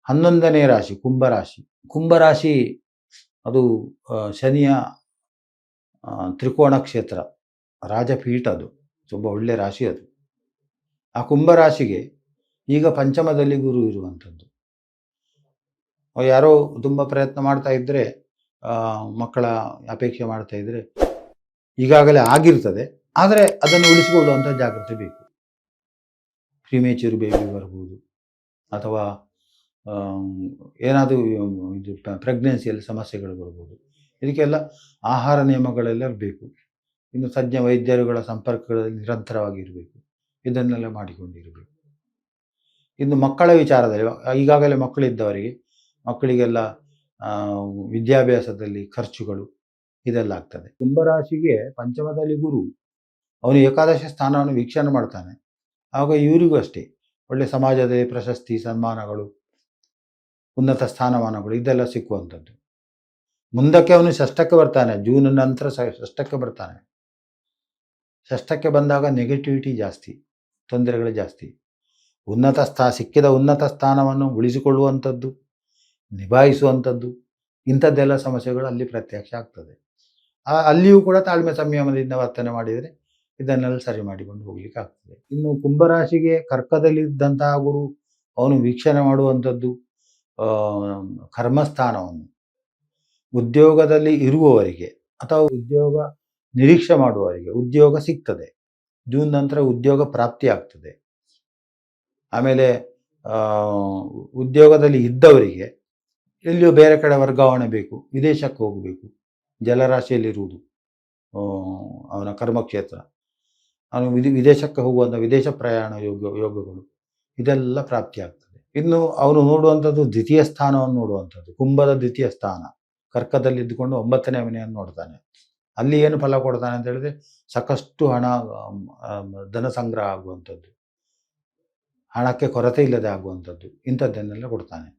11ನೇ ರಾಶಿ ಕುಂಭರಾಶಿ. ಕುಂಭರಾಶಿ ಅದು ಶನಿಯ ತ್ರಿಕೋಣ ಕ್ಷೇತ್ರ, ರಾಜಪೀಠ. ಅದು ತುಂಬ ಒಳ್ಳೆ ರಾಶಿ. ಅದು ಆ ಕುಂಭರಾಶಿಗೆ ಈಗ ಪಂಚಮದಲ್ಲಿ ಗುರು ಇರುವಂಥದ್ದು. ಯಾರೋ ತುಂಬ ಪ್ರಯತ್ನ ಮಾಡ್ತಾ ಇದ್ದರೆ, ಮಕ್ಕಳ ಅಪೇಕ್ಷೆ ಮಾಡ್ತಾ ಇದ್ದರೆ ಈಗಾಗಲೇ ಆಗಿರ್ತದೆ, ಆದರೆ ಅದನ್ನು ಉಳಿಸಿಕೊಳ್ಳುವಂಥ ಜಾಗ್ರತೆ ಬೇಕು. ಪ್ರಿಮೇಚೂರ್ ಬೇಬಿ ಬರ್ಬೋದು, ಅಥವಾ ಏನಾದರೂ ಇದು ಪ್ರೆಗ್ನೆನ್ಸಿಯಲ್ಲಿ ಸಮಸ್ಯೆಗಳು ಬರ್ಬೋದು. ಇದಕ್ಕೆಲ್ಲ ಆಹಾರ ನಿಯಮಗಳೆಲ್ಲ ಬೇಕು. ಇನ್ನು ತಜ್ಞ ವೈದ್ಯರುಗಳ ಸಂಪರ್ಕಗಳಲ್ಲಿ ನಿರಂತರವಾಗಿರಬೇಕು. ಇದನ್ನೆಲ್ಲ ಮಾಡಿಕೊಂಡಿರಬೇಕು. ಇನ್ನು ಮಕ್ಕಳ ವಿಚಾರದಲ್ಲಿ ಈಗಾಗಲೇ ಮಕ್ಕಳಿದ್ದವರಿಗೆ ಮಕ್ಕಳಿಗೆಲ್ಲ ವಿದ್ಯಾಭ್ಯಾಸದಲ್ಲಿ ಖರ್ಚುಗಳು ಇದೆಲ್ಲ ಆಗ್ತದೆ. ಕುಂಭರಾಶಿಗೆ ಪಂಚಮದಲ್ಲಿ ಗುರು, ಅವನು ಏಕಾದಶ ಸ್ಥಾನವನ್ನು ವೀಕ್ಷಣೆ ಮಾಡ್ತಾನೆ. ಆಗ ಇವರಿಗೂ ಅಷ್ಟೇ ಒಳ್ಳೆ ಸಮಾಜದಲ್ಲಿ ಪ್ರಶಸ್ತಿ, ಸನ್ಮಾನಗಳು, ಉನ್ನತ ಸ್ಥಾನಮಾನಗಳು ಇದೆಲ್ಲ ಸಿಕ್ಕುವಂಥದ್ದು. ಮುಂದಕ್ಕೆ ಅವನು ಷಷ್ಠಕ್ಕೆ ಬರ್ತಾನೆ. ಜೂನ್ ನಂತರ ಷಷ್ಠಕ್ಕೆ ಬರ್ತಾನೆ. ಷಷ್ಠಕ್ಕೆ ಬಂದಾಗ ನೆಗೆಟಿವಿಟಿ ಜಾಸ್ತಿ, ತೊಂದರೆಗಳು ಜಾಸ್ತಿ. ಸಿಕ್ಕಿದ ಉನ್ನತ ಸ್ಥಾನವನ್ನು ಉಳಿಸಿಕೊಳ್ಳುವಂಥದ್ದು, ನಿಭಾಯಿಸುವಂಥದ್ದು, ಇಂಥದ್ದೆಲ್ಲ ಸಮಸ್ಯೆಗಳು ಅಲ್ಲಿ ಪ್ರತ್ಯಕ್ಷ ಆಗ್ತದೆ. ಅಲ್ಲಿಯೂ ಕೂಡ ತಾಳ್ಮೆ ಸಂಯಮದಿಂದ ವರ್ತನೆ ಮಾಡಿದರೆ ಇದನ್ನೆಲ್ಲ ಸರಿ ಮಾಡಿಕೊಂಡು ಹೋಗ್ಲಿಕ್ಕೆ ಆಗ್ತದೆ. ಇನ್ನು ಕುಂಭರಾಶಿಗೆ ಕರ್ಕದಲ್ಲಿದ್ದಂತಹ ಗುರು ಅವನು ವೀಕ್ಷಣೆ ಮಾಡುವಂಥದ್ದು ಕರ್ಮಸ್ಥಾನವನ್ನು. ಉದ್ಯೋಗದಲ್ಲಿ ಇರುವವರಿಗೆ ಅಥವಾ ಉದ್ಯೋಗ ನಿರೀಕ್ಷೆ ಮಾಡುವವರಿಗೆ ಉದ್ಯೋಗ ಸಿಗ್ತದೆ. ಜೂನ್ ನಂತರ ಉದ್ಯೋಗ ಪ್ರಾಪ್ತಿ ಆಗ್ತದೆ. ಆಮೇಲೆ ಉದ್ಯೋಗದಲ್ಲಿ ಇದ್ದವರಿಗೆ ಎಲ್ಲಿಯೂ ಬೇರೆ ಕಡೆ ವರ್ಗಾವಣೆ ಬೇಕು, ವಿದೇಶಕ್ಕೆ ಹೋಗಬೇಕು. ಜಲರಾಶಿಯಲ್ಲಿರುವುದು ಅವನ ಕರ್ಮಕ್ಷೇತ್ರ. ಅವನು ವಿದೇಶಕ್ಕೆ ಹೋಗುವಂಥ ವಿದೇಶ ಪ್ರಯಾಣ ಯೋಗಗಳು ಇದೆಲ್ಲ ಪ್ರಾಪ್ತಿ ಆಗ್ತದೆ. ಇನ್ನು ಅವನು ನೋಡುವಂಥದ್ದು ದ್ವಿತೀಯ ಸ್ಥಾನವನ್ನು ನೋಡುವಂಥದ್ದು. ಕುಂಭದ ದ್ವಿತೀಯ ಸ್ಥಾನ ಕರ್ಕದಲ್ಲಿ ಇದ್ದುಕೊಂಡು 9ನೇ ಮನೆಯನ್ನು ನೋಡ್ತಾನೆ. ಅಲ್ಲಿ ಏನು ಫಲ ಕೊಡ್ತಾನೆ ಅಂತ ಹೇಳಿದ್ರೆ ಸಾಕಷ್ಟು ಹಣ, ಧನ ಸಂಗ್ರಹ ಆಗುವಂಥದ್ದು, ಹಣಕ್ಕೆ ಕೊರತೆ ಇಲ್ಲದೆ ಆಗುವಂಥದ್ದು, ಇಂಥದ್ದನ್ನೆಲ್ಲ ಕೊಡ್ತಾನೆ.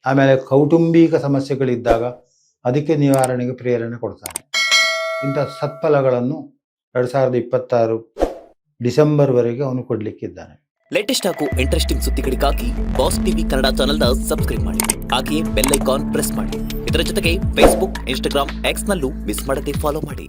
ಆಮೇಲೆ ಕೌಟುಂಬಿಕ ಸಮಸ್ಯೆಗಳಿದ್ದಾಗ ಅದಕ್ಕೆ ನಿವಾರಣೆಗೆ ಪ್ರೇರಣೆ ಕೊಡ್ತಾನೆ. ಇಂಥ ಸತ್ಫಲಗಳನ್ನು 2026 ಡಿಸೆಂಬರ್ವರೆಗೆ ಅವನು ಕೊಡಲಿಕ್ಕಿದ್ದಾನೆ. ಲೇಟೆಸ್ಟ್ ಹಾಗೂ ಇಂಟ್ರೆಸ್ಟಿಂಗ್ ಸುದ್ದಿಗಳಿಗಾಗಿ ಬಾಸ್ ಟಿವಿ ಕನ್ನಡ ಚಾನೆಲ್ನ ಸಬ್ಸ್ಕ್ರೈಬ್ ಮಾಡಿ. ಹಾಗೆಯೇ ಬೆಲ್ ಐಕಾನ್ ಪ್ರೆಸ್ ಮಾಡಿ. ಇದರ ಜೊತೆಗೆ ಫೇಸ್ಬುಕ್, ಇನ್ಸ್ಟಾಗ್ರಾಮ್, ಎಕ್ಸ್ನಲ್ಲೂ ಮಿಸ್ ಮಾಡದೆ ಫಾಲೋ ಮಾಡಿ.